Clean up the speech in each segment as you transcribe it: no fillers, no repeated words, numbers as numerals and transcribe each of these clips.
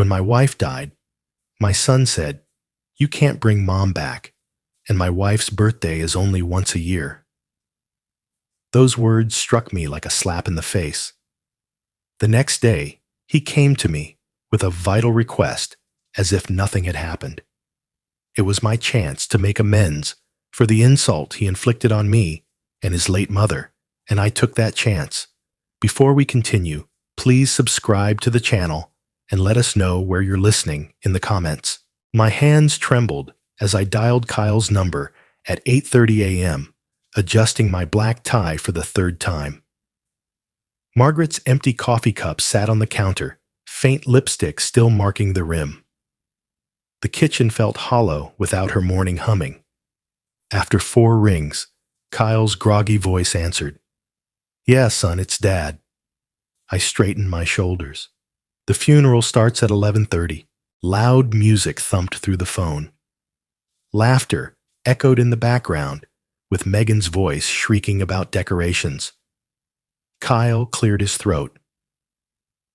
When my wife died, my son said, "You can't bring mom back, and my wife's birthday is only once a year." Those words struck me like a slap in the face. The next day, he came to me with a vital request as if nothing had happened. It was my chance to make amends for the insult he inflicted on me and his late mother, and I took that chance. Before we continue, please subscribe to the channel and let us know where you're listening in the comments. My hands trembled as I dialed Kyle's number at 8:30 a.m., adjusting my black tie for the third time. Margaret's empty coffee cup sat on the counter, faint lipstick still marking the rim. The kitchen felt hollow without her morning humming. After 4 rings, Kyle's groggy voice answered. "Yeah, son, it's Dad." I straightened my shoulders. The funeral starts at 11:30. Loud music thumped through the phone. Laughter echoed in the background, with Megan's voice shrieking about decorations. Kyle cleared his throat.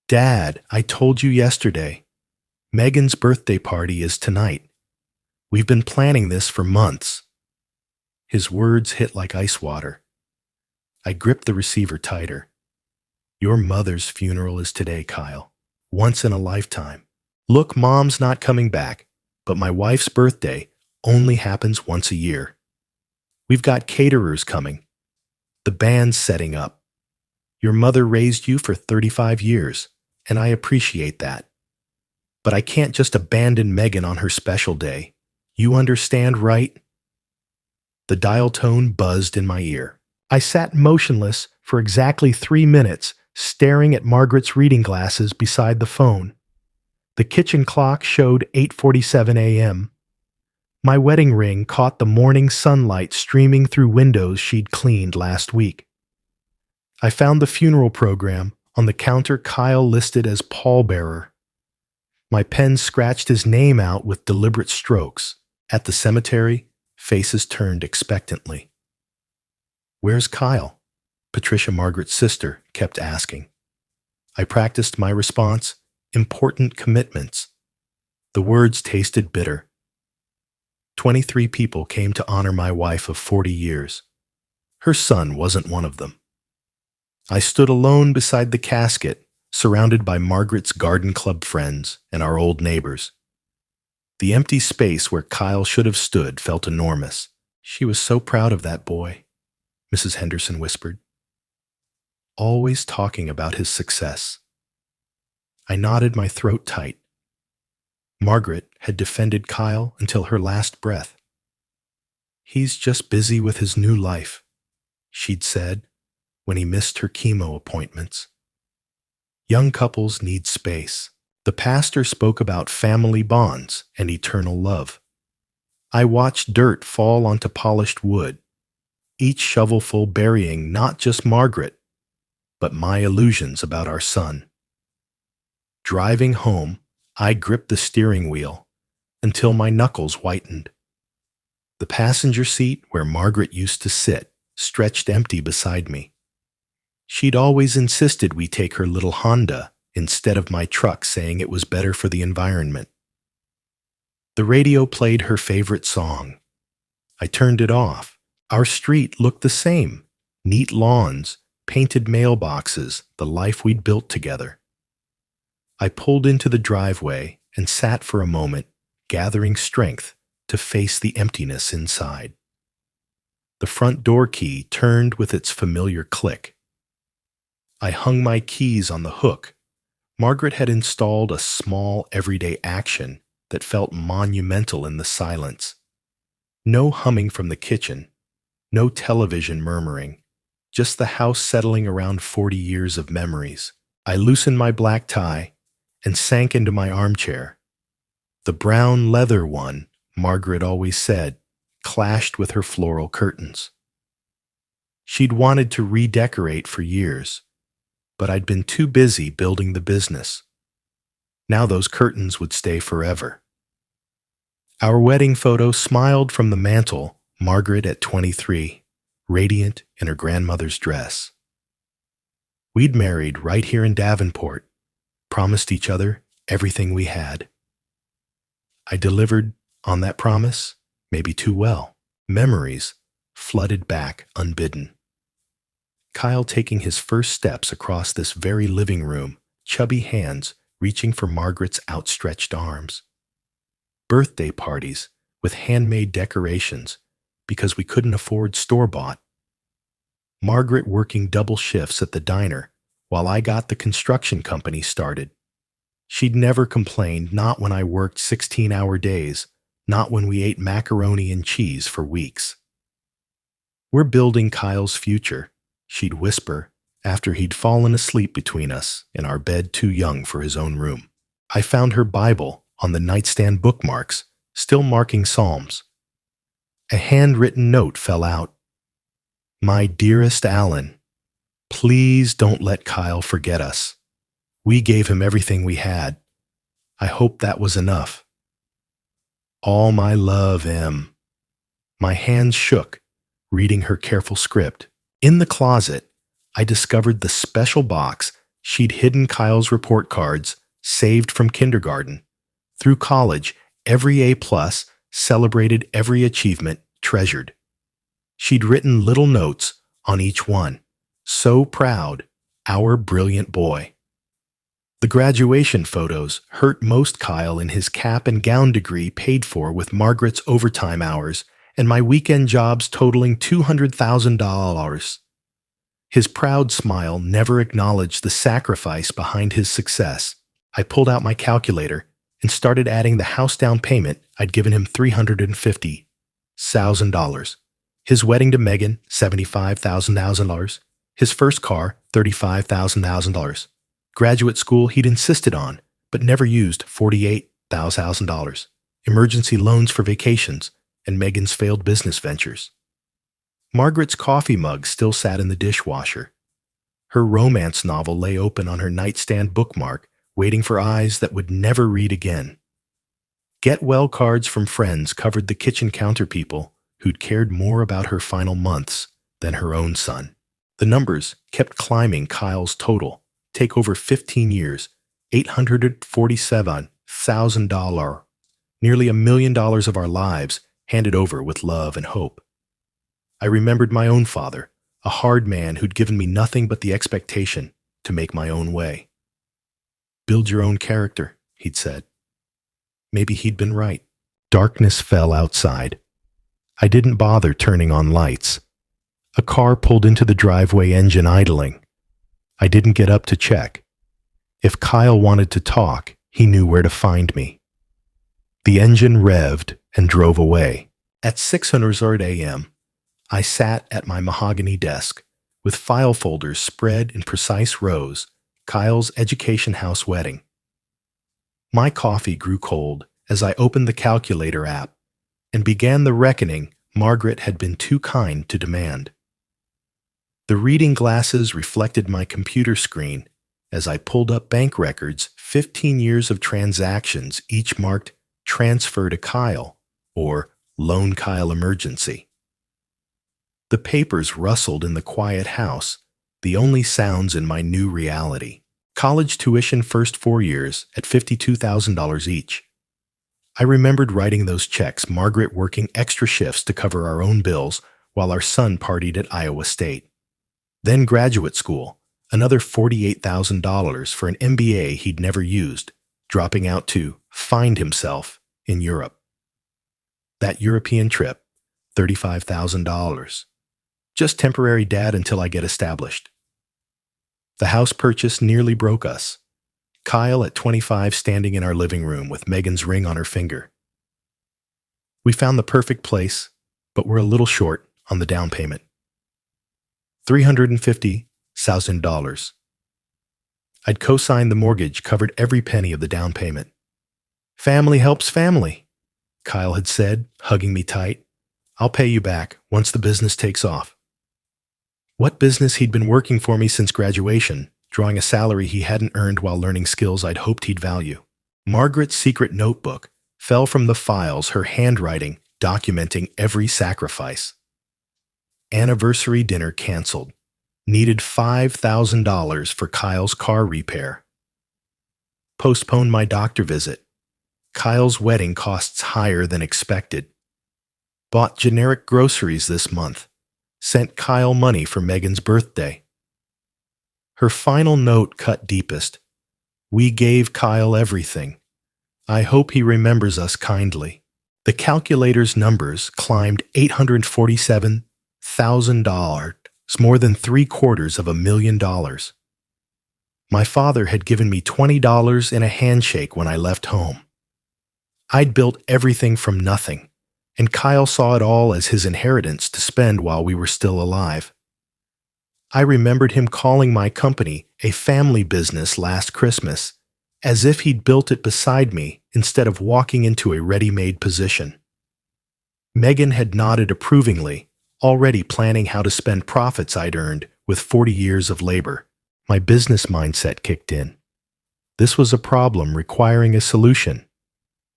"Dad, I told you yesterday. Megan's birthday party is tonight. We've been planning this for months." His words hit like ice water. I gripped the receiver tighter. "Your mother's funeral is today, Kyle. Once in a lifetime. Look, Mom's not coming back, but my wife's birthday only happens once a year. We've got caterers coming. The band's setting up. Your mother raised you for 35 years, and I appreciate that. But I can't just abandon Megan on her special day. You understand, right?" The dial tone buzzed in my ear. I sat motionless for exactly 3 minutes, staring at Margaret's reading glasses beside the phone. The kitchen clock showed 8:47 a.m. My wedding ring caught the morning sunlight streaming through windows she'd cleaned last week. I found the funeral program on the counter Kyle listed as pallbearer. My pen scratched his name out with deliberate strokes. At the cemetery, faces turned expectantly. "Where's Kyle?" Patricia, Margaret's sister, kept asking. I practiced my response, "Important commitments." The words tasted bitter. 23 people came to honor my wife of 40 years. Her son wasn't one of them. I stood alone beside the casket, surrounded by Margaret's garden club friends and our old neighbors. The empty space where Kyle should have stood felt enormous. "She was so proud of that boy," Mrs. Henderson whispered. "Always talking about his success." I knotted my throat tight. Margaret had defended Kyle until her last breath. "He's just busy with his new life," she'd said when he missed her chemo appointments. Young couples need space. The pastor spoke about family bonds and eternal love. I watched dirt fall onto polished wood, each shovelful burying not just Margaret, but my illusions about our son. Driving home, I gripped the steering wheel until my knuckles whitened. The passenger seat where Margaret used to sit stretched empty beside me. She'd always insisted we take her little Honda instead of my truck, saying it was better for the environment. The radio played her favorite song. I turned it off. Our street looked the same. Neat lawns, painted mailboxes, the life we'd built together. I pulled into the driveway and sat for a moment, gathering strength to face the emptiness inside. The front door key turned with its familiar click. I hung my keys on the hook. Margaret had installed a small, everyday action that felt monumental in the silence. No humming from the kitchen, no television murmuring, just the house settling around 40 years of memories. I loosened my black tie and sank into my armchair. The brown leather one, Margaret always said, clashed with her floral curtains. She'd wanted to redecorate for years, but I'd been too busy building the business. Now those curtains would stay forever. Our wedding photo smiled from the mantel, Margaret at 23, radiant in her grandmother's dress. We'd married right here in Davenport, promised each other everything we had. I delivered on that promise, maybe too well. Memories flooded back unbidden. Kyle taking his first steps across this very living room, chubby hands reaching for Margaret's outstretched arms. Birthday parties with handmade decorations because we couldn't afford store-bought. Margaret working double shifts at the diner while I got the construction company started. She'd never complained, not when I worked 16-hour days, not when we ate macaroni and cheese for weeks. "We're building Kyle's future," she'd whisper after he'd fallen asleep between us in our bed too young for his own room. I found her Bible on the nightstand bookmarks, still marking Psalms. A handwritten note fell out. "My dearest Alan, please don't let Kyle forget us. We gave him everything we had. I hope that was enough. All my love, M." My hands shook, reading her careful script. In the closet, I discovered the special box she'd hidden Kyle's report cards, saved from kindergarten. Through college, every A+, celebrated every achievement, treasured. She'd written little notes on each one. "So proud, our brilliant boy." The graduation photos hurt most Kyle in his cap and gown degree paid for with Margaret's overtime hours and my weekend jobs totaling $200,000. His proud smile never acknowledged the sacrifice behind his success. I pulled out my calculator and started adding the house down payment I'd given him $350,000. His wedding to Megan, $75,000. His first car, $35,000. Graduate school he'd insisted on, but never used, $48,000. Emergency loans for vacations, and Megan's failed business ventures. Margaret's coffee mug still sat in the dishwasher. Her romance novel lay open on her nightstand bookmark, waiting for eyes that would never read again. Get well cards from friends covered the kitchen counter people who'd cared more about her final months than her own son. The numbers kept climbing Kyle's total. Take over 15 years, $847,000, nearly $1 million of our lives handed over with love and hope. I remembered my own father, a hard man who'd given me nothing but the expectation to make my own way. "Build your own character," he'd said. Maybe he'd been right. Darkness fell outside. I didn't bother turning on lights. A car pulled into the driveway, engine idling. I didn't get up to check. If Kyle wanted to talk, he knew where to find me. The engine revved and drove away. At 6:00 a.m., I sat at my mahogany desk, with file folders spread in precise rows, Kyle's education house wedding. My coffee grew cold as I opened the calculator app and began the reckoning Margaret had been too kind to demand. The reading glasses reflected my computer screen as I pulled up bank records, 15 years of transactions, each marked "Transfer to Kyle" or "Loan Kyle Emergency." The papers rustled in the quiet house, the only sounds in my new reality. College tuition first 4 years at $52,000 each. I remembered writing those checks, Margaret working extra shifts to cover our own bills while our son partied at Iowa State. Then graduate school, another $48,000 for an MBA he'd never used, dropping out to find himself in Europe. That European trip, $35,000. Just temporary dad until I get established. The house purchase nearly broke us. Kyle at 25 standing in our living room with Megan's ring on her finger. We found the perfect place, but we're a little short on the down payment. $350,000. I'd co-signed the mortgage, covered every penny of the down payment. "Family helps family," Kyle had said, hugging me tight. "I'll pay you back once the business takes off." What business he'd been working for me since graduation, drawing a salary he hadn't earned while learning skills I'd hoped he'd value. Margaret's secret notebook fell from the files, her handwriting documenting every sacrifice. Anniversary dinner canceled. Needed $5,000 for Kyle's car repair. Postponed my doctor visit. Kyle's wedding costs higher than expected. Bought generic groceries this month. Sent Kyle money for Megan's birthday. Her final note cut deepest. We gave Kyle everything. I hope he remembers us kindly. The calculator's numbers climbed $847,000, more than $750,000. My father had given me $20 in a handshake when I left home. I'd built everything from nothing, and Kyle saw it all as his inheritance to spend while we were still alive. I remembered him calling my company a family business last Christmas, as if he'd built it beside me instead of walking into a ready-made position. Megan had nodded approvingly, already planning how to spend profits I'd earned with 40 years of labor. My business mindset kicked in. This was a problem requiring a solution,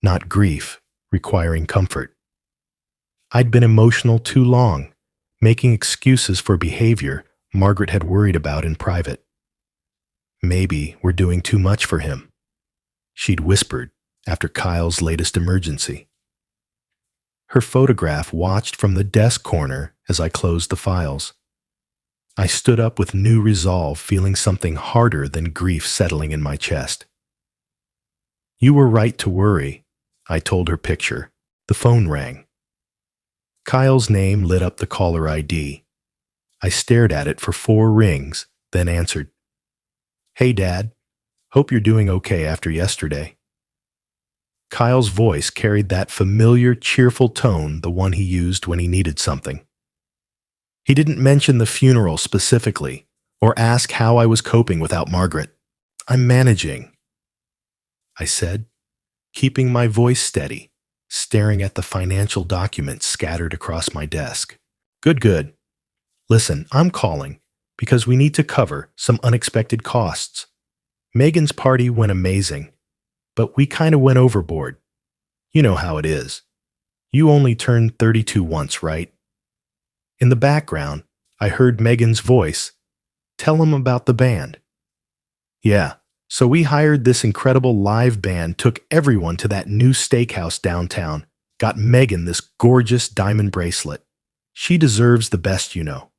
not grief requiring comfort. I'd been emotional too long, making excuses for behavior Margaret had worried about in private. Maybe we're doing too much for him, she'd whispered after Kyle's latest emergency. Her photograph watched from the desk corner as I closed the files. I stood up with new resolve, feeling something harder than grief settling in my chest. You were right to worry, I told her picture. The phone rang. Kyle's name lit up the caller ID. I stared at it for 4 rings, then answered. Hey, Dad. Hope you're doing okay after yesterday. Kyle's voice carried that familiar, cheerful tone, the one he used when he needed something. He didn't mention the funeral specifically, or ask how I was coping without Margaret. I'm managing, I said, keeping my voice steady, staring at the financial documents scattered across my desk. Good. Listen, I'm calling because we need to cover some unexpected costs. Megan's party went amazing, but we kind of went overboard. You know how it is. You only turned 32 once, right? In the background, I heard Megan's voice. Tell him about the band. Yeah, so we hired this incredible live band, took everyone to that new steakhouse downtown, got Megan this gorgeous diamond bracelet. She deserves the best, you know.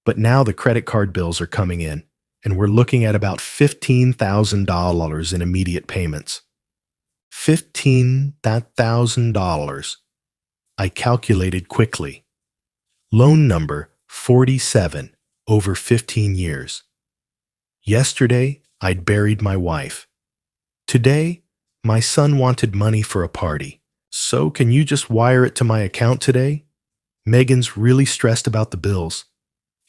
But now the credit card bills are coming in, and we're looking at about $15,000 in immediate payments. $15,000. I calculated quickly. Loan number 47 over 15 years. Yesterday, I'd buried my wife. Today, my son wanted money for a party. So can you just wire it to my account today? Megan's really stressed about the bills,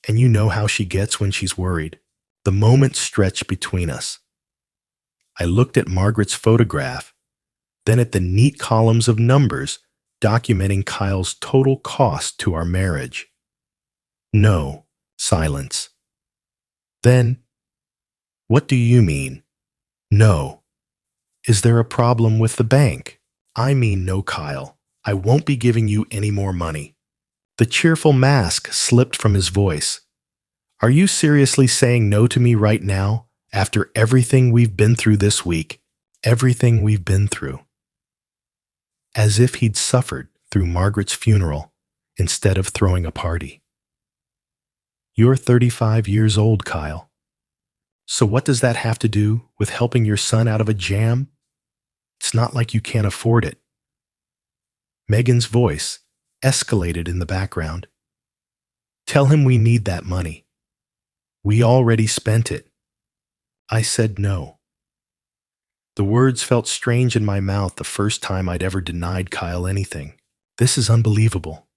and you know how she gets when she's worried. The moment stretched between us. I looked at Margaret's photograph, then at the neat columns of numbers documenting Kyle's total cost to our marriage. No, silence. Then, what do you mean? No. Is there a problem with the bank? I mean no, Kyle. I won't be giving you any more money. The cheerful mask slipped from his voice. Are you seriously saying no to me right now, after everything we've been through this week? Everything we've been through. As if he'd suffered through Margaret's funeral instead of throwing a party. You're 35 years old, Kyle. So what does that have to do with helping your son out of a jam? It's not like you can't afford it. Megan's voice escalated in the background. Tell him we need that money. We already spent it. I said no. The words felt strange in my mouth the first time I'd ever denied Kyle anything. This is unbelievable.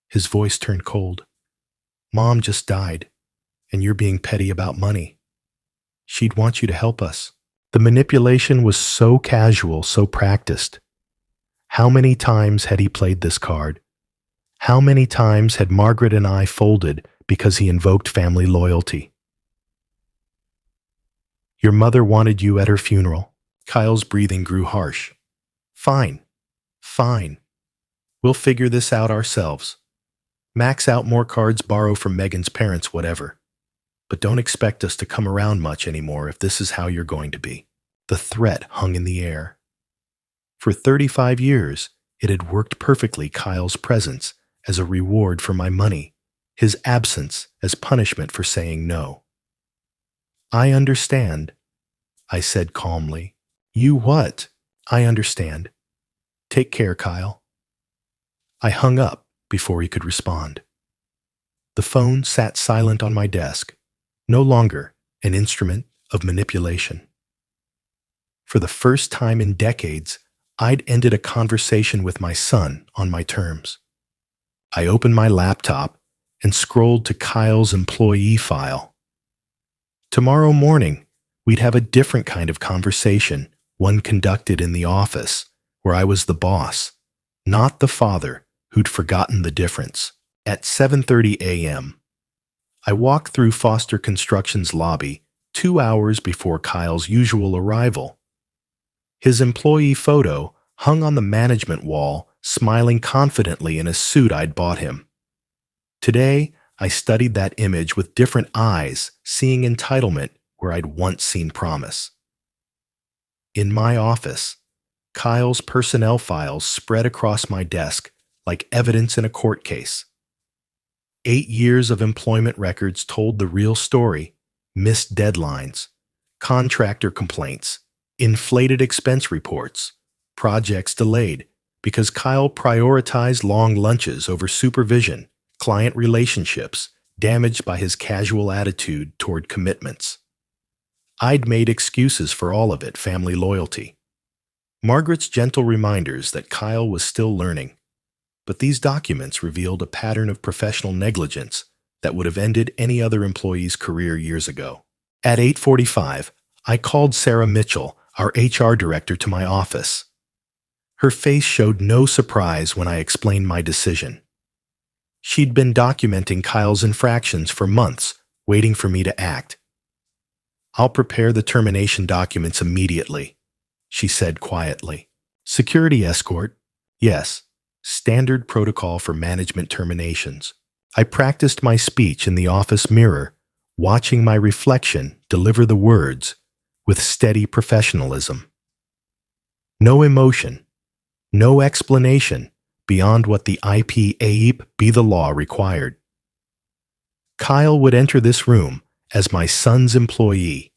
His voice turned cold. Mom just died, and you're being petty about money. She'd want you to help us. The manipulation was so casual, so practiced. How many times had he played this card? How many times had Margaret and I folded because he invoked family loyalty? Your mother wanted you at her funeral. Kyle's breathing grew harsh. Fine. We'll figure this out ourselves. Max out more cards, borrow from Megan's parents, whatever. But don't expect us to come around much anymore if this is how you're going to be. The threat hung in the air. For 35 years, it had worked perfectly, Kyle's presence as a reward for my money, his absence as punishment for saying no. I understand, I said calmly. You what? I understand. Take care, Kyle. I hung up before he could respond. The phone sat silent on my desk, no longer an instrument of manipulation. For the first time in decades, I'd ended a conversation with my son on my terms. I opened my laptop and scrolled to Kyle's employee file. Tomorrow morning, we'd have a different kind of conversation, one conducted in the office, where I was the boss, not the father who'd forgotten the difference. At 7:30 a.m., I walked through Foster Construction's lobby 2 hours before Kyle's usual arrival. His employee photo hung on the management wall, smiling confidently in a suit I'd bought him. Today, I studied that image with different eyes, seeing entitlement where I'd once seen promise. In my office, Kyle's personnel files spread across my desk like evidence in a court case. 8 years of employment records told the real story: missed deadlines, contractor complaints, inflated expense reports, projects delayed because Kyle prioritized long lunches over supervision, client relationships damaged by his casual attitude toward commitments. I'd made excuses for all of it: family loyalty, Margaret's gentle reminders that Kyle was still learning. But these documents revealed a pattern of professional negligence that would have ended any other employee's career years ago. At 8:45, I called Sarah Mitchell, our HR director, to my office. Her face showed no surprise when I explained my decision. She'd been documenting Kyle's infractions for months, waiting for me to act. I'll prepare the termination documents immediately, she said quietly. Security escort? Yes. Standard protocol for management terminations. I practiced my speech in the office mirror, watching my reflection deliver the words with steady professionalism. No emotion, no explanation beyond what the IPAEP be the law required. Kyle would enter this room as my son's employee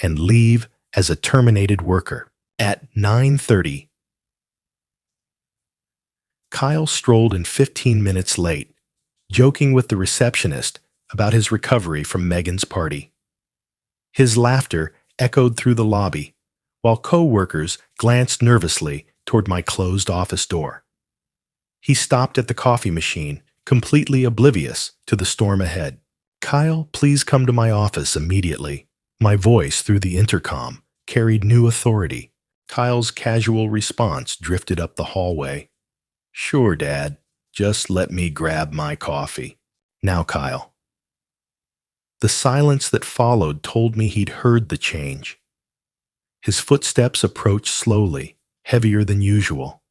and leave as a terminated worker. At 9:30, Kyle strolled in 15 minutes late, joking with the receptionist about his recovery from Megan's party. His laughter echoed through the lobby, while co-workers glanced nervously toward my closed office door. He stopped at the coffee machine, completely oblivious to the storm ahead. Kyle, please come to my office immediately. My voice through the intercom carried new authority. Kyle's casual response drifted up the hallway. Sure, Dad. Just let me grab my coffee. Now, Kyle. The silence that followed told me he'd heard the change. His footsteps approached slowly, heavier than usual.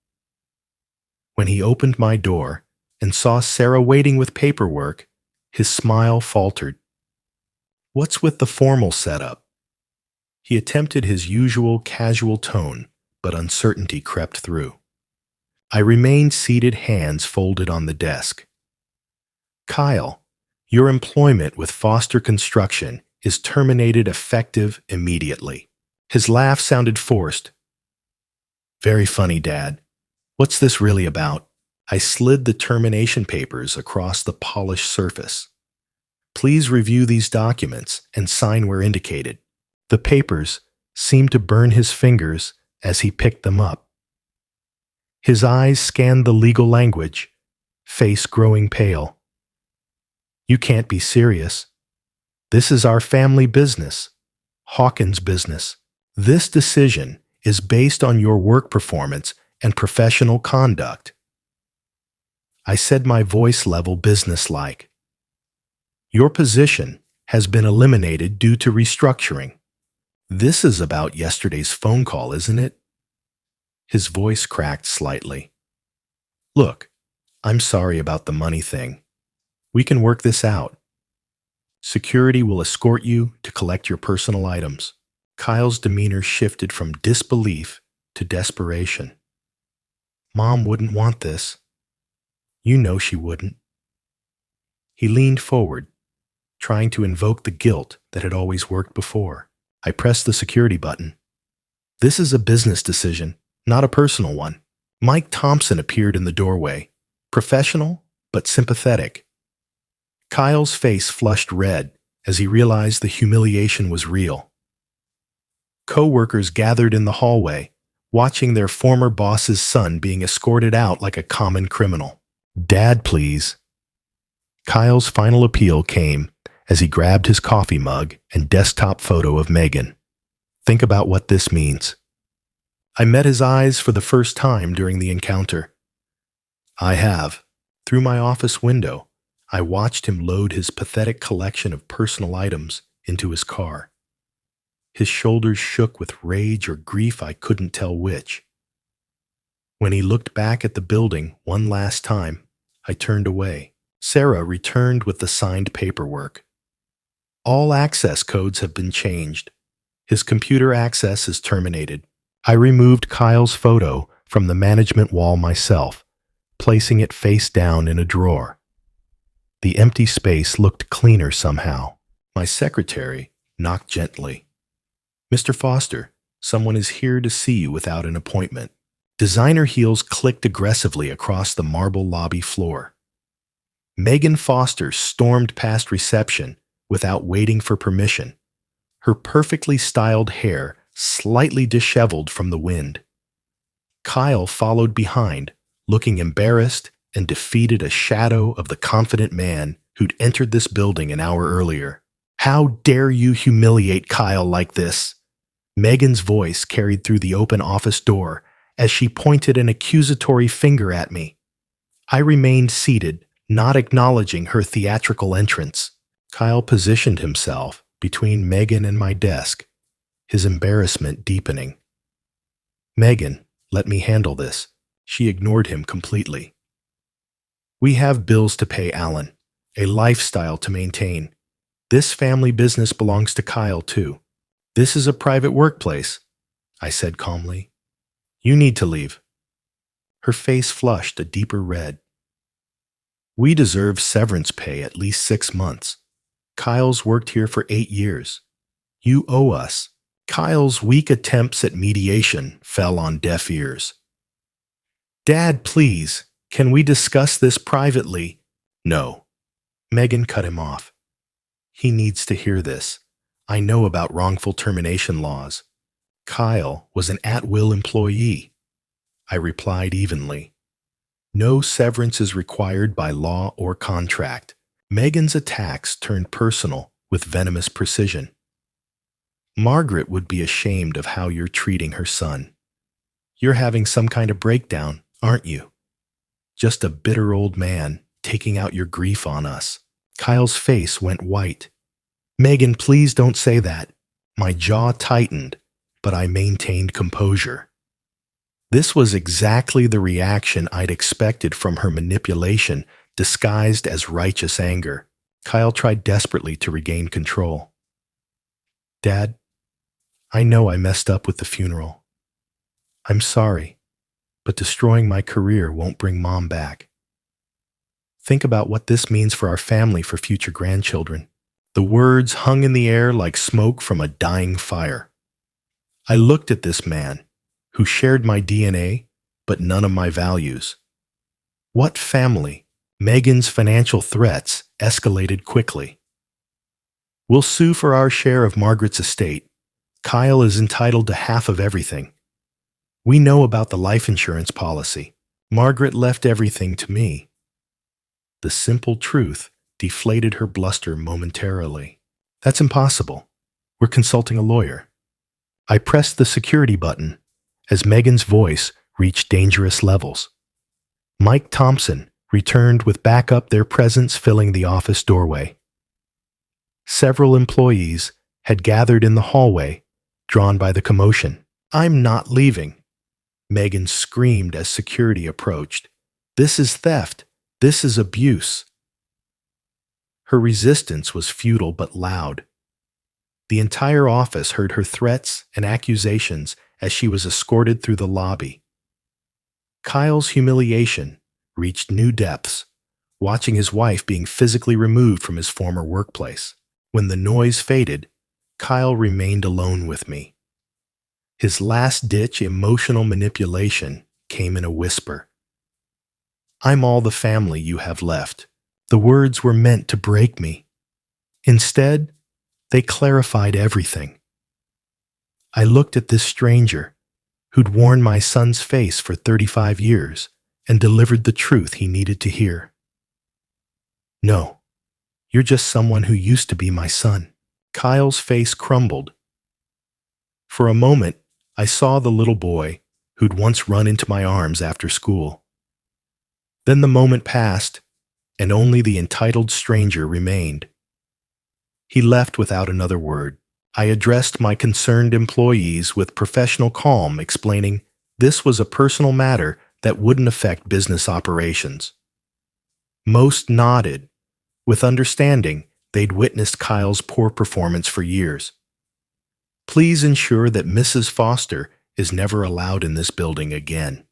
When he opened my door and saw Sarah waiting with paperwork, his smile faltered. What's with the formal setup? He attempted his usual casual tone, but uncertainty crept through. I remained seated, hands folded on the desk. Kyle, your employment with Foster Construction is terminated effective immediately. His laugh sounded forced. Very funny, Dad. What's this really about? I slid the termination papers across the polished surface. Please review these documents and sign where indicated. The papers seemed to burn his fingers as he picked them up. His eyes scanned the legal language, face growing pale. You can't be serious. This is our family business, Hawkins' business. This decision is based on your work performance and professional conduct. I said, my voice level businesslike. Your position has been eliminated due to restructuring. This is about yesterday's phone call, isn't it? His voice cracked slightly. Look, I'm sorry about the money thing. We can work this out. Security will escort you to collect your personal items. Kyle's demeanor shifted from disbelief to desperation. Mom wouldn't want this. You know she wouldn't. He leaned forward, trying to invoke the guilt that had always worked before. I pressed the security button. This is a business decision, not a personal one. Mike Thompson appeared in the doorway, professional but sympathetic. Kyle's face flushed red as he realized the humiliation was real. Co-workers gathered in the hallway, watching their former boss's son being escorted out like a common criminal. Dad, please. Kyle's final appeal came as he grabbed his coffee mug and desktop photo of Megan. Think about what this means. I met his eyes for the first time during the encounter. I have. Through my office window, I watched him load his pathetic collection of personal items into his car. His shoulders shook with rage or grief, I couldn't tell which. When he looked back at the building one last time, I turned away. Sarah returned with the signed paperwork. All access codes have been changed. His computer access is terminated. I removed Kyle's photo from the management wall myself, placing it face down in a drawer. The empty space looked cleaner somehow. My secretary knocked gently. Mr. Foster, someone is here to see you without an appointment. Designer heels clicked aggressively across the marble lobby floor. Megan Foster stormed past reception without waiting for permission, her perfectly styled hair slightly disheveled from the wind. Kyle followed behind, looking embarrassed and defeated, a shadow of the confident man who'd entered this building an hour earlier. How dare you humiliate Kyle like this? Megan's voice carried through the open office door as she pointed an accusatory finger at me. I remained seated, not acknowledging her theatrical entrance. Kyle positioned himself between Megan and my desk, his embarrassment deepening. Megan, let me handle this. She ignored him completely. We have bills to pay, Alan, a lifestyle to maintain. This family business belongs to Kyle, too. This is a private workplace, I said calmly. You need to leave. Her face flushed a deeper red. We deserve severance pay at least 6 months. Kyle's worked here for 8 years. You owe us. Kyle's weak attempts at mediation fell on deaf ears. Dad, please, can we discuss this privately? No. Megan cut him off. He needs to hear this. I know about wrongful termination laws. Kyle was an at-will employee. I replied evenly. No severance is required by law or contract. Megan's attacks turned personal with venomous precision. Margaret would be ashamed of how you're treating her son. You're having some kind of breakdown, aren't you? Just a bitter old man taking out your grief on us. Kyle's face went white. Megan, please don't say that. My jaw tightened, but I maintained composure. This was exactly the reaction I'd expected from her manipulation disguised as righteous anger. Kyle tried desperately to regain control. Dad, I know I messed up with the funeral. I'm sorry, but destroying my career won't bring Mom back. Think about what this means for our family, for future grandchildren. The words hung in the air like smoke from a dying fire. I looked at this man, who shared my DNA, but none of my values. What family? Megan's financial threats escalated quickly. We'll sue for our share of Margaret's estate. Kyle is entitled to half of everything. We know about the life insurance policy. Margaret left everything to me. The simple truth deflated her bluster momentarily. That's impossible. We're consulting a lawyer. I pressed the security button as Megan's voice reached dangerous levels. Mike Thompson returned with backup, their presence filling the office doorway. Several employees had gathered in the hallway, drawn by the commotion. I'm not leaving, Megan screamed as security approached. This is theft. This is abuse. Her resistance was futile but loud. The entire office heard her threats and accusations as she was escorted through the lobby. Kyle's humiliation reached new depths, watching his wife being physically removed from his former workplace. When the noise faded, Kyle remained alone with me. His last-ditch emotional manipulation came in a whisper. "I'm all the family you have left." The words were meant to break me. Instead, they clarified everything. I looked at this stranger, who'd worn my son's face for 35 years, and delivered the truth he needed to hear. "No, you're just someone who used to be my son." Kyle's face crumbled. For a moment, I saw the little boy who'd once run into my arms after school. Then the moment passed, and only the entitled stranger remained. He left without another word. I addressed my concerned employees with professional calm, explaining this was a personal matter that wouldn't affect business operations. Most nodded, with understanding they'd witnessed Kyle's poor performance for years. "Please ensure that Mrs. Foster is never allowed in this building again."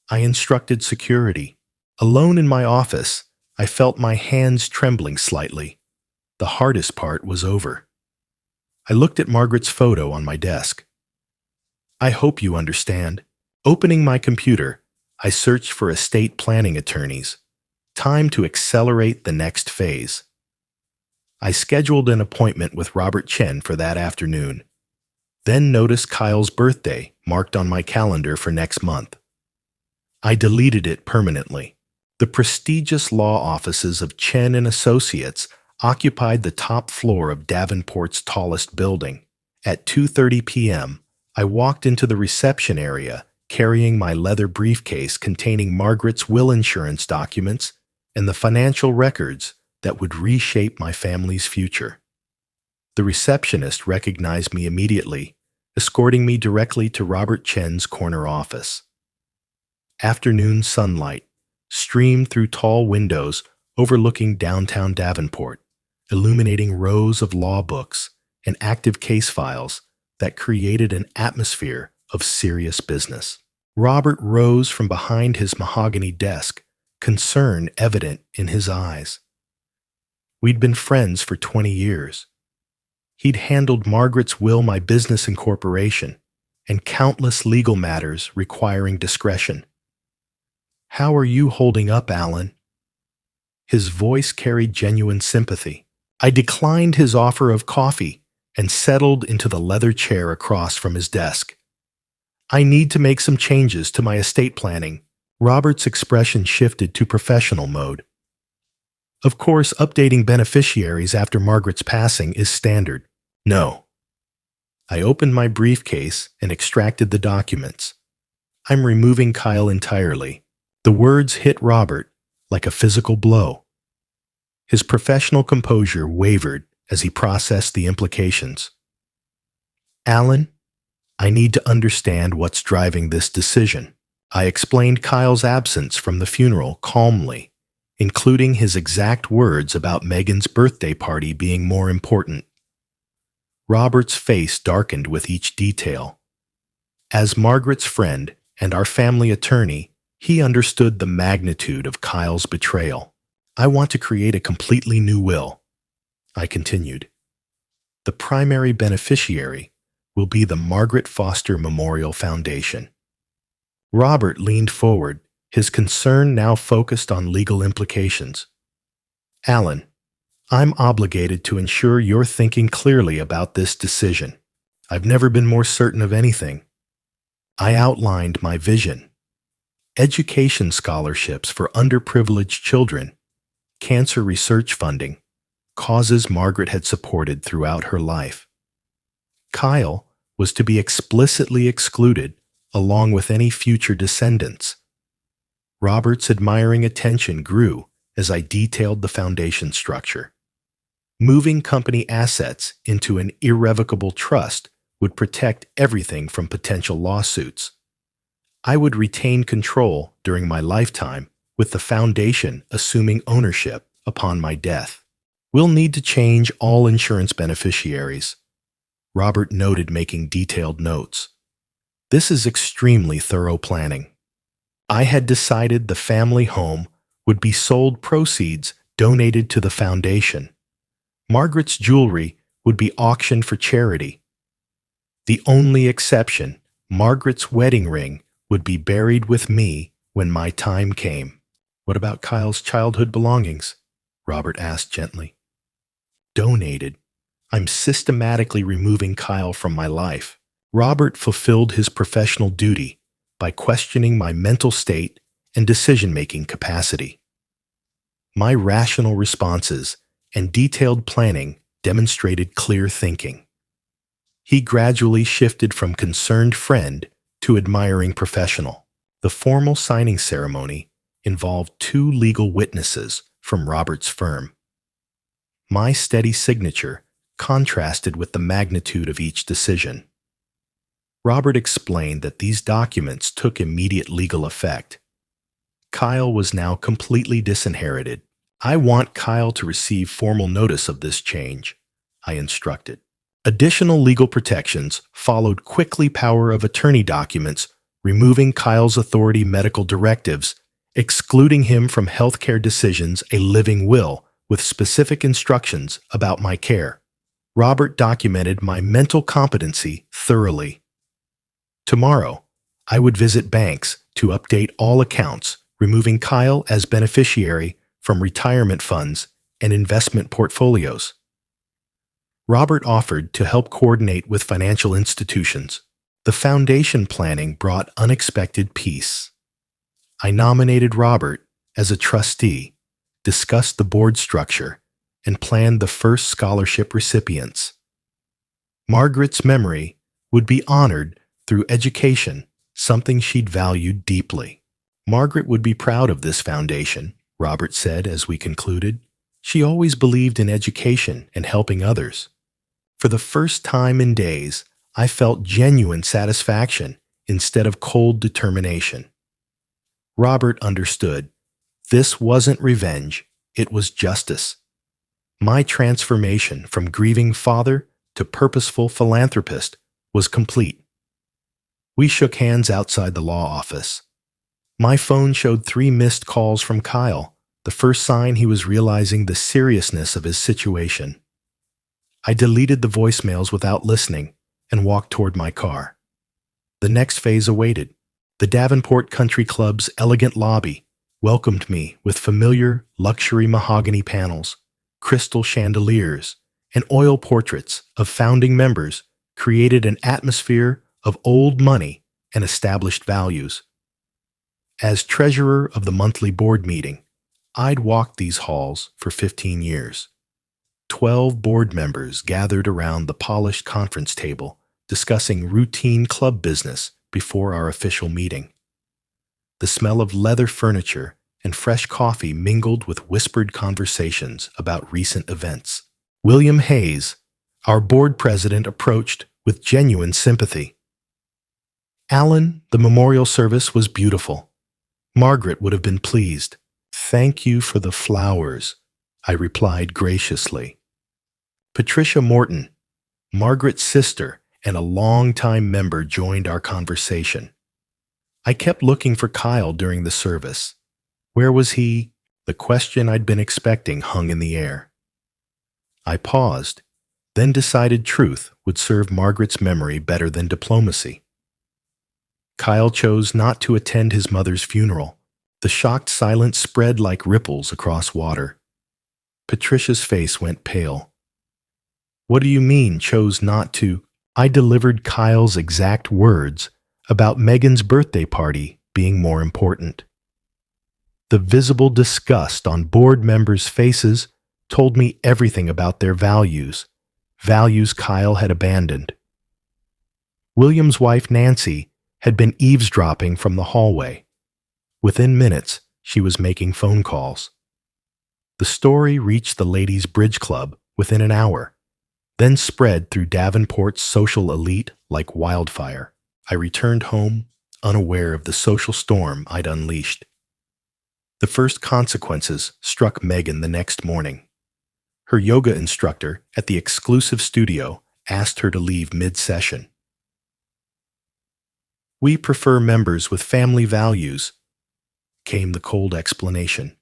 I instructed security. Alone in my office, I felt my hands trembling slightly. The hardest part was over. I looked at Margaret's photo on my desk. "I hope you understand." Opening my computer, I searched for estate planning attorneys. Time to accelerate the next phase. I scheduled an appointment with Robert Chen for that afternoon, then noticed Kyle's birthday marked on my calendar for next month. I deleted it permanently. The prestigious law offices of Chen and Associates occupied the top floor of Davenport's tallest building. At 2:30 p.m., I walked into the reception area carrying my leather briefcase containing Margaret's will insurance documents and the financial records that would reshape my family's future. The receptionist recognized me immediately, escorting me directly to Robert Chen's corner office. Afternoon sunlight streamed through tall windows overlooking downtown Davenport, illuminating rows of law books and active case files that created an atmosphere of serious business. Robert rose from behind his mahogany desk, concern evident in his eyes. We'd been friends for 20 years. He'd handled Margaret's will, my business incorporation, and countless legal matters requiring discretion. "How are you holding up, Alan?" His voice carried genuine sympathy. I declined his offer of coffee and settled into the leather chair across from his desk. "I need to make some changes to my estate planning." Robert's expression shifted to professional mode. "Of course, updating beneficiaries after Margaret's passing is standard." "No." I opened my briefcase and extracted the documents. "I'm removing Kyle entirely." The words hit Robert like a physical blow. His professional composure wavered as he processed the implications. "Alan, I need to understand what's driving this decision." I explained Kyle's absence from the funeral calmly, including his exact words about Megan's birthday party being more important. Robert's face darkened with each detail. As Margaret's friend and our family attorney, he understood the magnitude of Kyle's betrayal. "I want to create a completely new will," I continued. "The primary beneficiary will be the Margaret Foster Memorial Foundation." Robert leaned forward, his concern now focused on legal implications. "Alan, I'm obligated to ensure you're thinking clearly about this decision. I've never been more certain of anything." I outlined my vision: education scholarships for underprivileged children, cancer research funding, causes Margaret had supported throughout her life. Kyle was to be explicitly excluded along with any future descendants. Robert's admiring attention grew as I detailed the foundation structure. Moving company assets into an irrevocable trust would protect everything from potential lawsuits. I would retain control during my lifetime, with the foundation assuming ownership upon my death. We'll need to change all insurance beneficiaries, Robert noted, making detailed notes. This is extremely thorough planning. I had decided the family home would be sold, proceeds donated to the foundation. Margaret's jewelry would be auctioned for charity. The only exception, Margaret's wedding ring, would be buried with me when my time came. What about Kyle's childhood belongings? Robert asked gently. Donated. I'm systematically removing Kyle from my life. Robert fulfilled his professional duty by questioning my mental state and decision-making capacity. My rational responses and detailed planning demonstrated clear thinking. He gradually shifted from concerned friend to admiring professional. The formal signing ceremony involved 2 legal witnesses from Robert's firm. My steady signature contrasted with the magnitude of each decision. Robert explained that these documents took immediate legal effect. Kyle was now completely disinherited. I want Kyle to receive formal notice of this change, I instructed. Additional legal protections followed quickly: power of attorney documents, removing Kyle's authority, medical directives, excluding him from healthcare decisions, a living will with specific instructions about my care. Robert documented my mental competency thoroughly. Tomorrow, I would visit banks to update all accounts, removing Kyle as beneficiary from retirement funds and investment portfolios. Robert offered to help coordinate with financial institutions. The foundation planning brought unexpected peace. I nominated Robert as a trustee, discussed the board structure, and planned the first scholarship recipients. Margaret's memory would be honored through education, something she'd valued deeply. Margaret would be proud of this foundation, Robert said as we concluded. She always believed in education and helping others. For the first time in days, I felt genuine satisfaction instead of cold determination. Robert understood. This wasn't revenge, it was justice. My transformation from grieving father to purposeful philanthropist was complete. We shook hands outside the law office. My phone showed 3 missed calls from Kyle, the first sign he was realizing the seriousness of his situation. I deleted the voicemails without listening and walked toward my car. The next phase awaited. The Davenport Country Club's elegant lobby welcomed me with familiar luxury mahogany panels, crystal chandeliers, and oil portraits of founding members created an atmosphere of old money and established values. As treasurer of the monthly board meeting, I'd walked these halls for 15 years. 12 board members gathered around the polished conference table, discussing routine club business before our official meeting. The smell of leather furniture and fresh coffee mingled with whispered conversations about recent events. William Hayes, our board president, approached with genuine sympathy. Alan, the memorial service was beautiful. Margaret would have been pleased. Thank you for the flowers, I replied graciously. Patricia Morton, Margaret's sister and a longtime member, joined our conversation. I kept looking for Kyle during the service. Where was he? The question I'd been expecting hung in the air. I paused, then decided truth would serve Margaret's memory better than diplomacy. Kyle chose not to attend his mother's funeral. The shocked silence spread like ripples across water. Patricia's face went pale. What do you mean, chose not to? I delivered Kyle's exact words about Megan's birthday party being more important. The visible disgust on board members' faces told me everything about their values Kyle had abandoned. William's wife, Nancy, had been eavesdropping from the hallway. Within minutes, she was making phone calls. The story reached the ladies' bridge club within an hour, then spread through Davenport's social elite like wildfire. I returned home, unaware of the social storm I'd unleashed. The first consequences struck Megan the next morning. Her yoga instructor at the exclusive studio asked her to leave mid-session. "We prefer members with family values," came the cold explanation.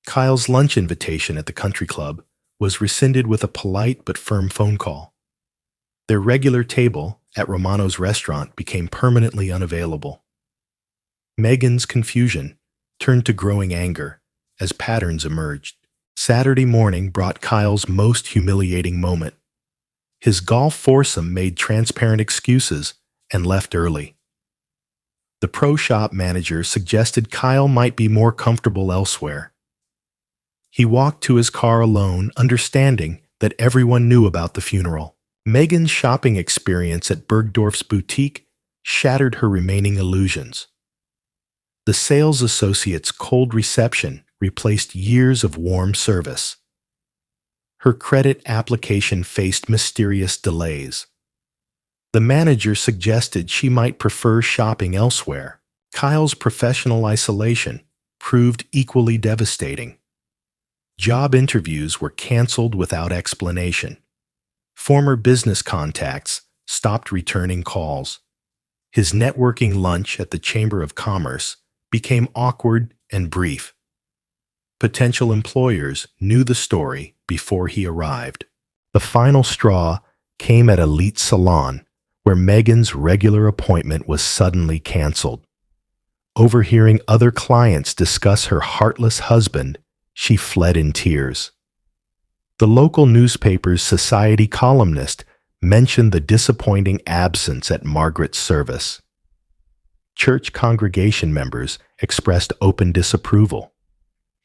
Kyle's lunch invitation at the country club was rescinded with a polite but firm phone call. Their regular table at Romano's restaurant became permanently unavailable. Megan's confusion turned to growing anger as patterns emerged. Saturday morning brought Kyle's most humiliating moment. His golf foursome made transparent excuses and left early. The pro shop manager suggested Kyle might be more comfortable elsewhere. He walked to his car alone, understanding that everyone knew about the funeral. Megan's shopping experience at Bergdorf's boutique shattered her remaining illusions. The sales associate's cold reception replaced years of warm service. Her credit application faced mysterious delays. The manager suggested she might prefer shopping elsewhere. Kyle's professional isolation proved equally devastating. Job interviews were canceled without explanation. Former business contacts stopped returning calls. His networking lunch at the Chamber of Commerce became awkward and brief. Potential employers knew the story before he arrived. The final straw came at Elite Salon, where Megan's regular appointment was suddenly canceled. Overhearing other clients discuss her heartless husband, she fled in tears. The local newspaper's society columnist mentioned the disappointing absence at Margaret's service. Church congregation members expressed open disapproval.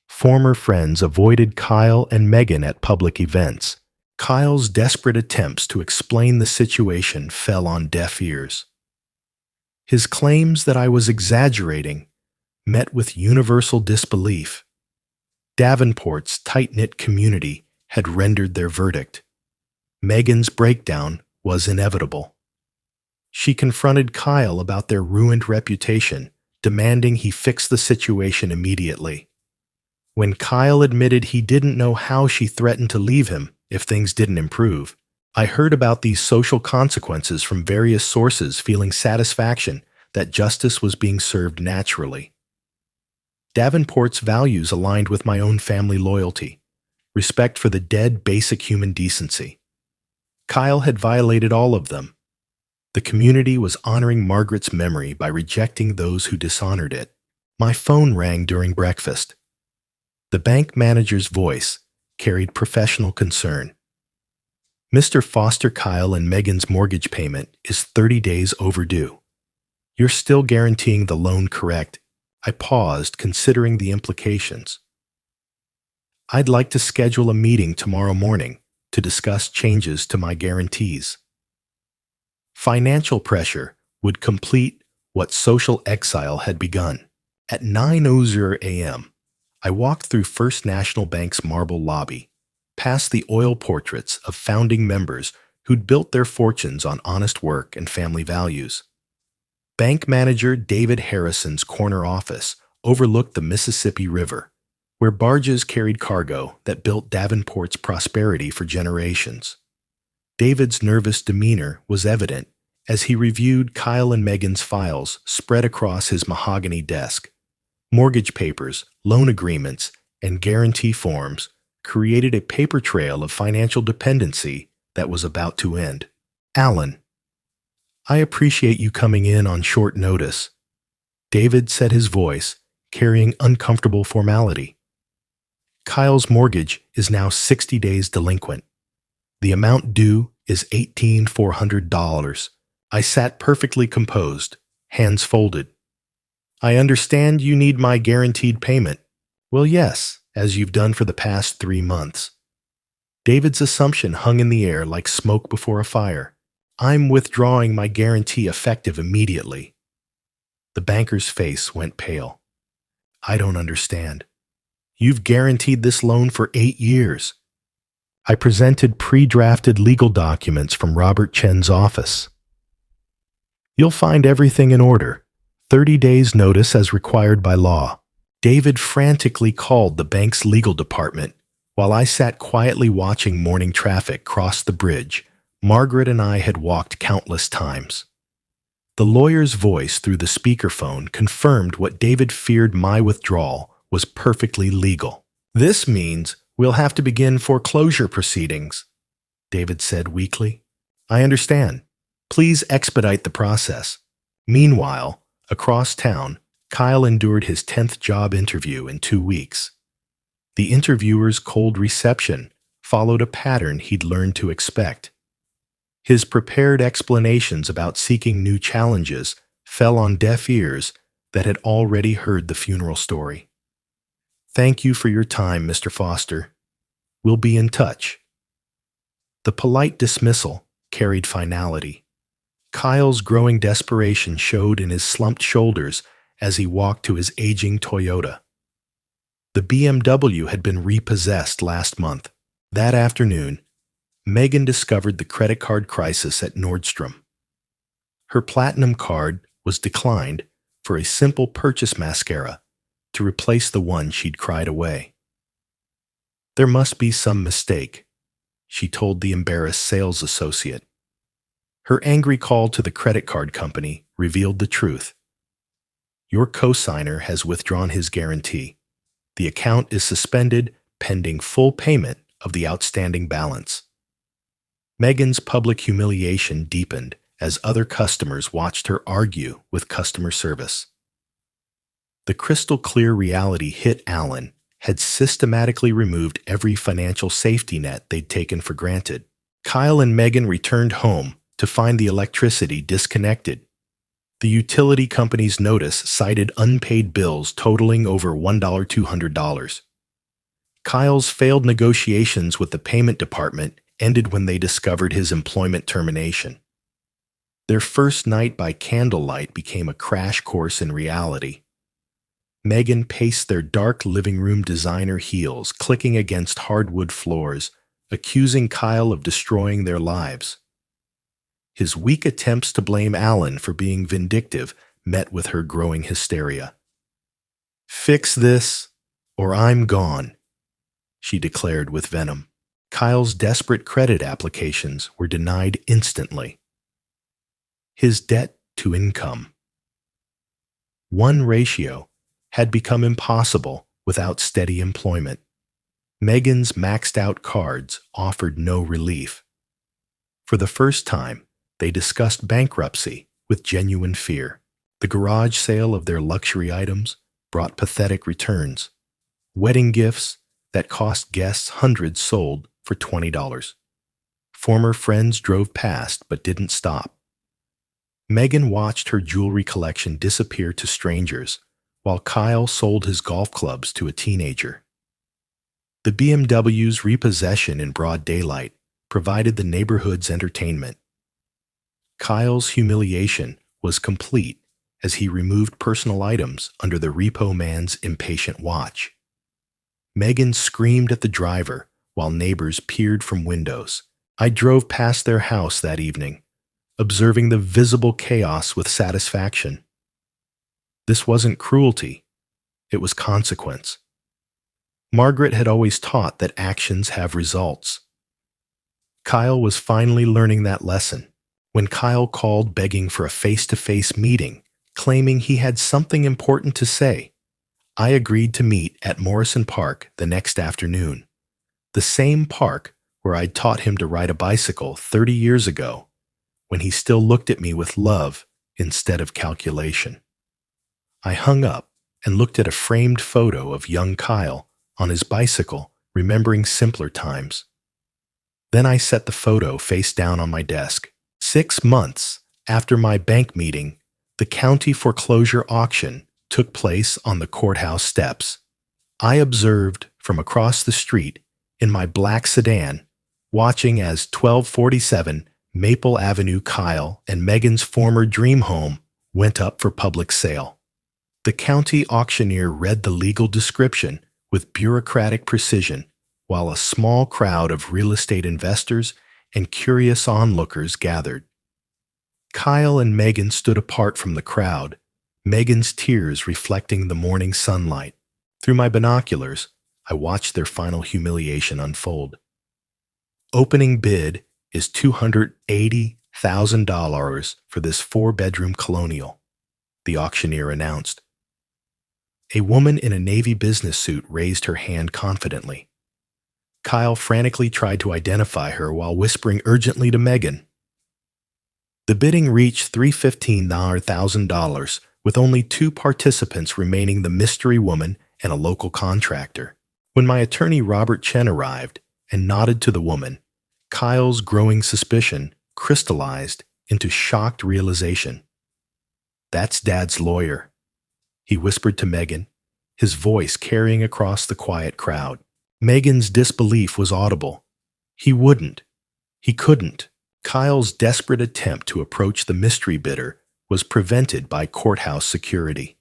Former friends avoided Kyle and Megan at public events. Kyle's desperate attempts to explain the situation fell on deaf ears. His claims that I was exaggerating met with universal disbelief. Davenport's tight-knit community had rendered their verdict. Megan's breakdown was inevitable. She confronted Kyle about their ruined reputation, demanding he fix the situation immediately. When Kyle admitted he didn't know how she threatened to leave him if things didn't improve, I heard about these social consequences from various sources, feeling satisfaction that justice was being served naturally. Davenport's values aligned with my own family loyalty, respect for the dead, basic human decency. Kyle had violated all of them. The community was honoring Margaret's memory by rejecting those who dishonored it. My phone rang during breakfast. The bank manager's voice carried professional concern. "Mr. Foster, Kyle and Megan's mortgage payment is 30 days overdue. You're still guaranteeing the loan, correct?" I paused, considering the implications. "I'd like to schedule a meeting tomorrow morning to discuss changes to my guarantees." Financial pressure would complete what social exile had begun. At 9:00 a.m., I walked through First National Bank's marble lobby, past the oil portraits of founding members who'd built their fortunes on honest work and family values. Bank manager David Harrison's corner office overlooked the Mississippi River, where barges carried cargo that built Davenport's prosperity for generations. David's nervous demeanor was evident as he reviewed Kyle and Megan's files spread across his mahogany desk. Mortgage papers, loan agreements, and guarantee forms created a paper trail of financial dependency that was about to end. "Alan, I appreciate you coming in on short notice," David said, his voice carrying uncomfortable formality. "Kyle's mortgage is now 60 days delinquent. The amount due is $18,400. I sat perfectly composed, hands folded. "I understand you need my guaranteed payment." "Well, yes, as you've done for the past 3 months. David's assumption hung in the air like smoke before a fire. "I'm withdrawing my guarantee effective immediately." The banker's face went pale. "I don't understand. You've guaranteed this loan for 8 years. I presented pre-drafted legal documents from Robert Chen's office. "You'll find everything in order. 30 days notice as required by law." David frantically called the bank's legal department, While I sat quietly watching morning traffic cross the bridge, Margaret and I had walked countless times. The lawyer's voice through the speakerphone confirmed what David feared: my withdrawal was perfectly legal. "This means we'll have to begin foreclosure proceedings," David said weakly. "I understand. Please expedite the process." Meanwhile, across town, Kyle endured his 10th job interview in 2 weeks. The interviewer's cold reception followed a pattern he'd learned to expect. His prepared explanations about seeking new challenges fell on deaf ears that had already heard the funeral story. "Thank you for your time, Mr. Foster. We'll be in touch." The polite dismissal carried finality. Kyle's growing desperation showed in his slumped shoulders as he walked to his aging Toyota. The BMW had been repossessed last month. That afternoon, Megan discovered the credit card crisis at Nordstrom. Her platinum card was declined for a simple purchase mascara to replace the one she'd cried away. "There must be some mistake," she told the embarrassed sales associate. Her angry call to the credit card company revealed the truth. "Your cosigner has withdrawn his guarantee. The account is suspended pending full payment of the outstanding balance." Megan's public humiliation deepened as other customers watched her argue with customer service. The crystal-clear reality hit Alan had systematically removed every financial safety net they'd taken for granted. Kyle and Megan returned home to find the electricity disconnected. The utility company's notice cited unpaid bills totaling over $1,200. Kyle's failed negotiations with the payment department ended when they discovered his employment termination. Their first night by candlelight became a crash course in reality. Megan paced their dark living room designer heels, clicking against hardwood floors, accusing Kyle of destroying their lives. His weak attempts to blame Alan for being vindictive met with her growing hysteria. "Fix this, or I'm gone," she declared with venom. Kyle's desperate credit applications were denied instantly. His debt to income, one ratio, had become impossible without steady employment. Megan's maxed-out cards offered no relief. For the first time, they discussed bankruptcy with genuine fear. The garage sale of their luxury items brought pathetic returns. Wedding gifts that cost guests hundreds sold for $20. Former friends drove past but didn't stop. Megan watched her jewelry collection disappear to strangers, while Kyle sold his golf clubs to a teenager. The BMW's repossession in broad daylight provided the neighborhood's entertainment. Kyle's humiliation was complete as he removed personal items under the repo man's impatient watch. Megan screamed at the driver while neighbors peered from windows. I drove past their house that evening, observing the visible chaos with satisfaction. This wasn't cruelty, it was consequence. Margaret had always taught that actions have results. Kyle was finally learning that lesson. When Kyle called begging for a face-to-face meeting, claiming he had something important to say, I agreed to meet at Morrison Park the next afternoon, the same park where I'd taught him to ride a bicycle 30 years ago, when he still looked at me with love instead of calculation. I hung up and looked at a framed photo of young Kyle on his bicycle, remembering simpler times. Then I set the photo face down on my desk. 6 months after my bank meeting, the county foreclosure auction took place on the courthouse steps. I observed from across the street in my black sedan, watching as 1247 Maple Avenue Kyle and Megan's former dream home went up for public sale. The county auctioneer read the legal description with bureaucratic precision, while a small crowd of real estate investors and curious onlookers gathered. Kyle and Megan stood apart from the crowd, Megan's tears reflecting the morning sunlight. Through my binoculars, I watched their final humiliation unfold. Opening bid is $280,000 for this four-bedroom colonial, the auctioneer announced. A woman in a Navy business suit raised her hand confidently. Kyle frantically tried to identify her while whispering urgently to Megan. The bidding reached $315,000, with only two participants remaining, the mystery woman and a local contractor. When my attorney Robert Chen arrived and nodded to the woman, Kyle's growing suspicion crystallized into shocked realization. "That's Dad's lawyer," he whispered to Megan, his voice carrying across the quiet crowd. Megan's disbelief was audible. He wouldn't. He couldn't. Kyle's desperate attempt to approach the mystery bidder was prevented by courthouse security.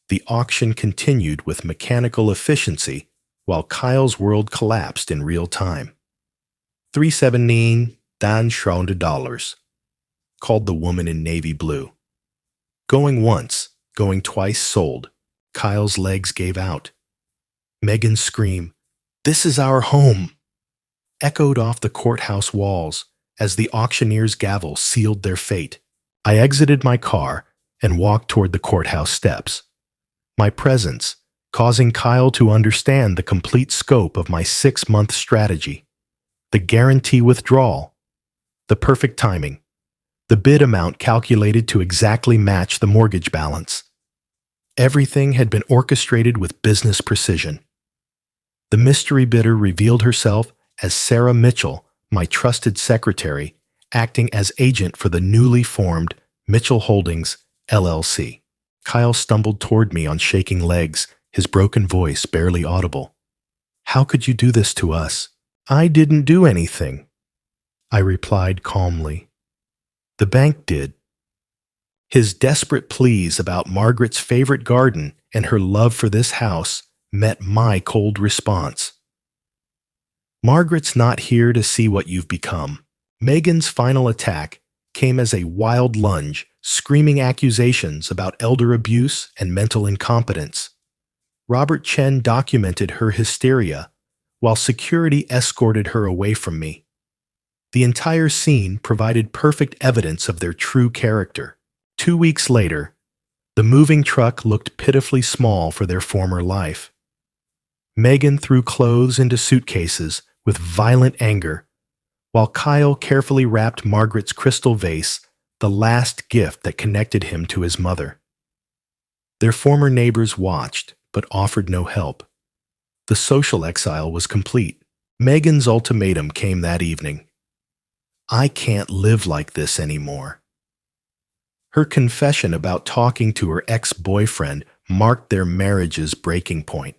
The auction continued with mechanical efficiency while Kyle's world collapsed in real time. $317,000, called the woman in navy blue. Going once, going twice sold. Kyle's legs gave out. Megan's scream, "This is our home," echoed off the courthouse walls as the auctioneer's gavel sealed their fate. I exited my car and walked toward the courthouse steps, my presence causing Kyle to understand the complete scope of my 6-month strategy. The guarantee withdrawal, the perfect timing, the bid amount calculated to exactly match the mortgage balance. Everything had been orchestrated with business precision. The mystery bidder revealed herself as Sarah Mitchell, my trusted secretary, acting as agent for the newly formed Mitchell Holdings, LLC. Kyle stumbled toward me on shaking legs, his broken voice barely audible. "How could you do this to us?" "I didn't do anything," I replied calmly. "The bank did." His desperate pleas about Margaret's favorite garden and her love for this house met my cold response. "Margaret's not here to see what you've become." Megan's final attack came as a wild lunge, screaming accusations about elder abuse and mental incompetence. Robert Chen documented her hysteria, while security escorted her away from me. The entire scene provided perfect evidence of their true character. 2 weeks later, the moving truck looked pitifully small for their former life. Megan threw clothes into suitcases with violent anger, while Kyle carefully wrapped Margaret's crystal vase, the last gift that connected him to his mother. Their former neighbors watched, but offered no help. The social exile was complete. Megan's ultimatum came that evening. "I can't live like this anymore." Her confession about talking to her ex-boyfriend marked their marriage's breaking point.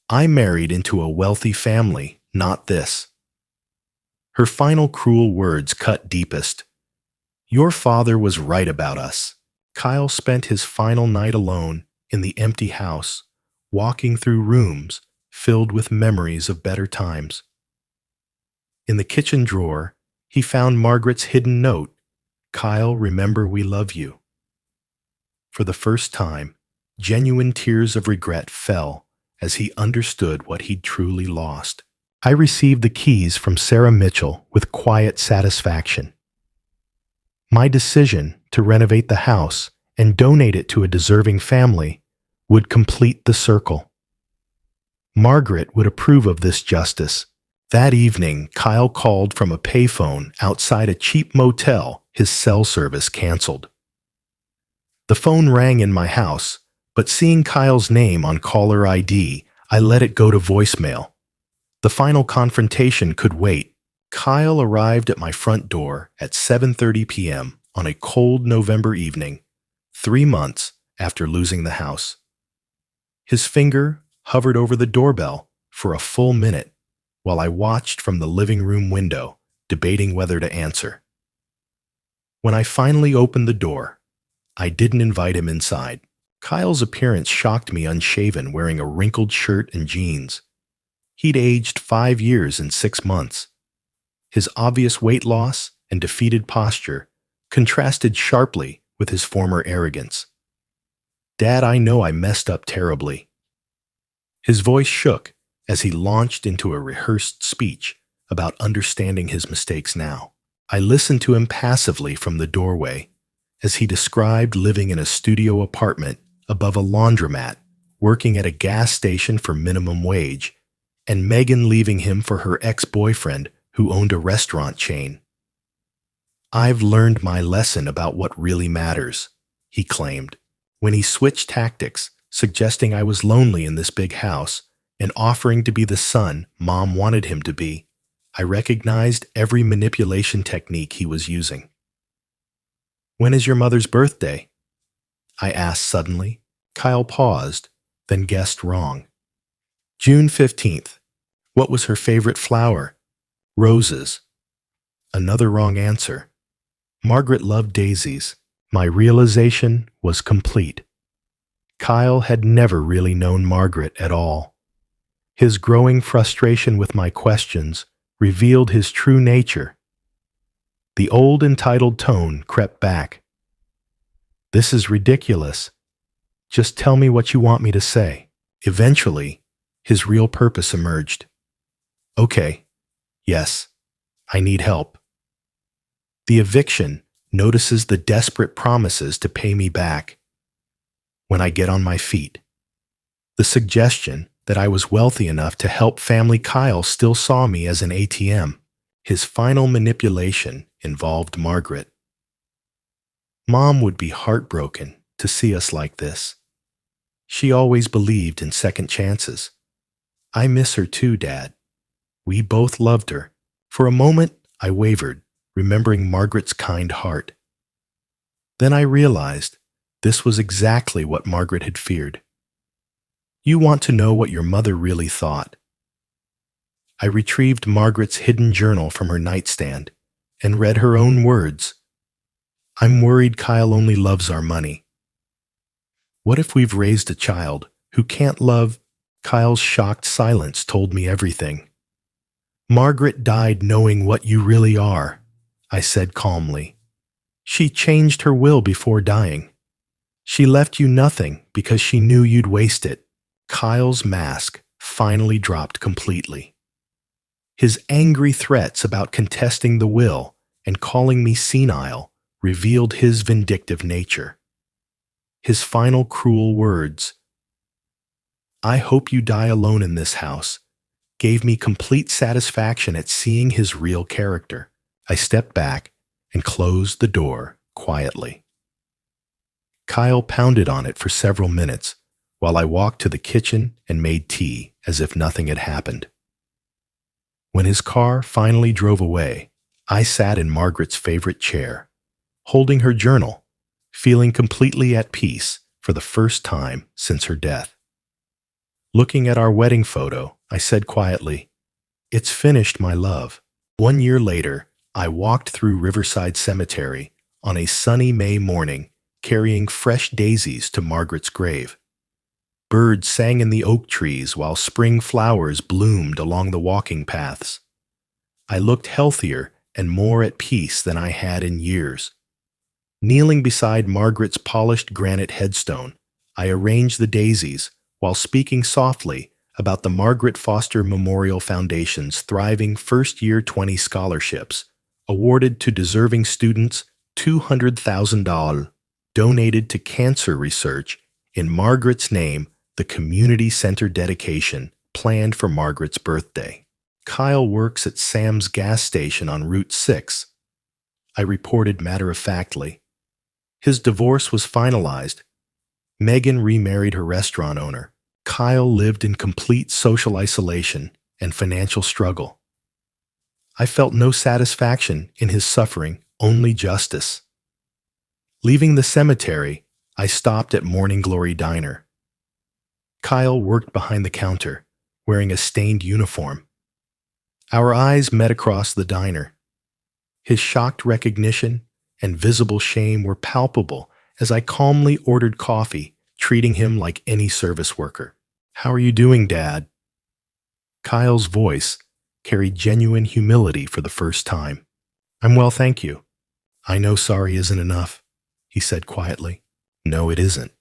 "I married into a wealthy family, not this." Her final cruel words cut deepest. "Your father was right about us." Kyle spent his final night alone in the empty house, walking through rooms filled with memories of better times. In the kitchen drawer, he found Margaret's hidden note, "Kyle, remember we love you." For the first time, genuine tears of regret fell as he understood what he'd truly lost. I received the keys from Sarah Mitchell with quiet satisfaction. My decision to renovate the house and donate it to a deserving family would complete the circle. Margaret would approve of this justice. That evening, Kyle called from a payphone outside a cheap motel his cell service canceled. The phone rang in my house, but seeing Kyle's name on caller ID, I let it go to voicemail. The final confrontation could wait. Kyle arrived at my front door at 7:30 p.m. on a cold November evening, 3 months after losing the house. His finger hovered over the doorbell for a full minute while I watched from the living room window, debating whether to answer. When I finally opened the door, I didn't invite him inside. Kyle's appearance shocked me, unshaven, wearing a wrinkled shirt and jeans. He'd aged 5 years in 6 months. His obvious weight loss and defeated posture contrasted sharply with his former arrogance. "Dad, I know I messed up terribly." His voice shook as he launched into a rehearsed speech about understanding his mistakes now. I listened to him passively from the doorway as he described living in a studio apartment above a laundromat, working at a gas station for minimum wage, and Megan leaving him for her ex-boyfriend who owned a restaurant chain. "I've learned my lesson about what really matters," he claimed. When he switched tactics, suggesting I was lonely in this big house and offering to be the son Mom wanted him to be, I recognized every manipulation technique he was using. "When is your mother's birthday?" I asked suddenly. Kyle paused, then guessed wrong. "June 15th. What was her favorite flower?" "Roses." Another wrong answer. Margaret loved daisies. My realization was complete. Kyle had never really known Margaret at all. His growing frustration with my questions revealed his true nature. The old entitled tone crept back. "This is ridiculous. Just tell me what you want me to say." Eventually, his real purpose emerged. "Okay, yes, I need help." The eviction notices the desperate promises to pay me back. When I get on my feet, the suggestion that I was wealthy enough to help family Kyle still saw me as an ATM. His final manipulation involved Margaret. Mom would be heartbroken to see us like this. She always believed in second chances. "I miss her too, Dad. We both loved her." For a moment, I wavered, remembering Margaret's kind heart. Then I realized this was exactly what Margaret had feared. "You want to know what your mother really thought?" I retrieved Margaret's hidden journal from her nightstand and read her own words. "I'm worried Kyle only loves our money. What if we've raised a child who can't love?" Kyle's shocked silence told me everything. "Margaret died knowing what you really are," I said calmly. "She changed her will before dying. She left you nothing because she knew you'd waste it." Kyle's mask finally dropped completely. His angry threats about contesting the will and calling me senile revealed his vindictive nature. His final cruel words, "I hope you die alone in this house," gave me complete satisfaction at seeing his real character. I stepped back and closed the door quietly. Kyle pounded on it for several minutes while I walked to the kitchen and made tea as if nothing had happened. When his car finally drove away, I sat in Margaret's favorite chair, holding her journal, feeling completely at peace for the first time since her death. Looking at our wedding photo, I said quietly, "It's finished, my love." 1 year later, I walked through Riverside Cemetery on a sunny May morning, carrying fresh daisies to Margaret's grave. Birds sang in the oak trees while spring flowers bloomed along the walking paths. I looked healthier and more at peace than I had in years. Kneeling beside Margaret's polished granite headstone, I arranged the daisies while speaking softly about the Margaret Foster Memorial Foundation's thriving first-year 20 scholarships, awarded to deserving students $200,000, donated to cancer research in Margaret's name, the community center dedication planned for Margaret's birthday. "Kyle works at Sam's gas station on Route 6, I reported matter-of-factly. His divorce was finalized. Megan remarried her restaurant owner. Kyle lived in complete social isolation and financial struggle. I felt no satisfaction in his suffering, only justice. Leaving the cemetery, I stopped at Morning Glory Diner. Kyle worked behind the counter, wearing a stained uniform. Our eyes met across the diner. His shocked recognition and visible shame were palpable as I calmly ordered coffee, treating him like any service worker. "How are you doing, Dad?" Kyle's voice carried genuine humility for the first time. "I'm well, thank you." "I know sorry isn't enough," he said quietly. "No, it isn't."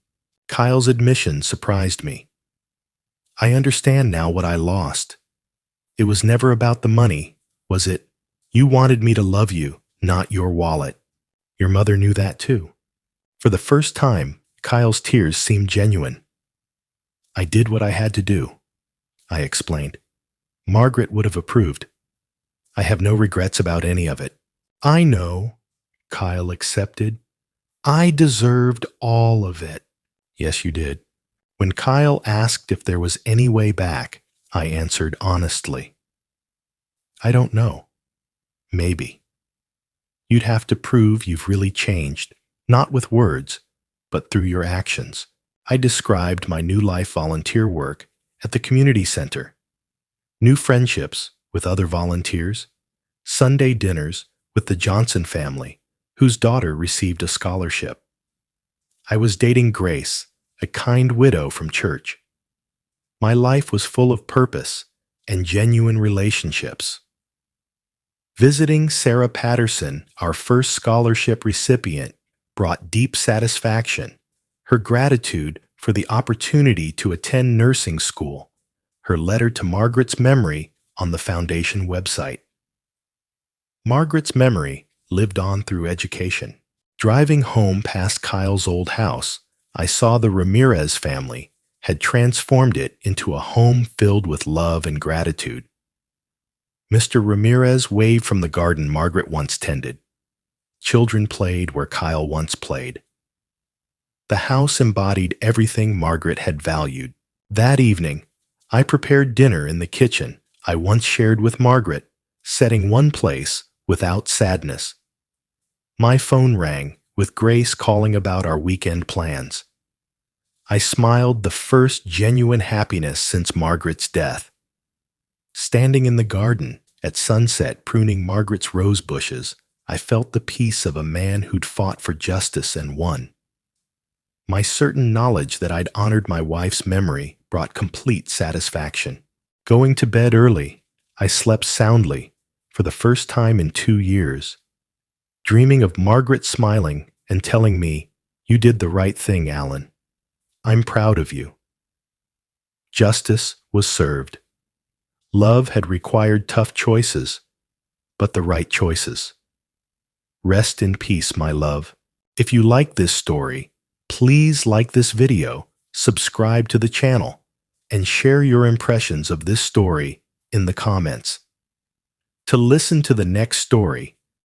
Kyle's admission surprised me. I understand now what I lost. It was never about the money, was it? You wanted me to love you, not your wallet. Your mother knew that too. For the first time, Kyle's tears seemed genuine. I did what I had to do, I explained. Margaret would have approved. I have no regrets about any of it. I know, Kyle accepted. I deserved all of it. Yes, you did. When Kyle asked if there was any way back, I answered honestly. I don't know. Maybe. You'd have to prove you've really changed, not with words, but through your actions. I described my new life volunteer work at the community center, new friendships with other volunteers, Sunday dinners with the Johnson family, whose daughter received a scholarship. I was dating Grace, a kind widow from church. My life was full of purpose and genuine relationships. Visiting Sarah Patterson, our first scholarship recipient, brought deep satisfaction. Her gratitude for the opportunity to attend nursing school, her letter to Margaret's memory on the foundation website. Margaret's memory lived on through education. Driving home past Kyle's old house, I saw the Ramirez family had transformed it into a home filled with love and gratitude. Mr. Ramirez waved from the garden Margaret once tended. Children played where Kyle once played. The house embodied everything Margaret had valued. That evening, I prepared dinner in the kitchen I once shared with Margaret, setting one place without sadness. My phone rang with Grace calling about our weekend plans. I smiled the first genuine happiness since Margaret's death. Standing in the garden at sunset pruning Margaret's rose bushes, I felt the peace of a man who'd fought for justice and won. My certain knowledge that I'd honored my wife's memory brought complete satisfaction. Going to bed early, I slept soundly for the first time in 2 years, dreaming of Margaret smiling and telling me, "You did the right thing, Alan. I'm proud of you." Justice was served. Love had required tough choices, but the right choices. Rest in peace, my love. If you like this story, please like this video, subscribe to the channel, and share your impressions of this story in the comments. To listen to the next story,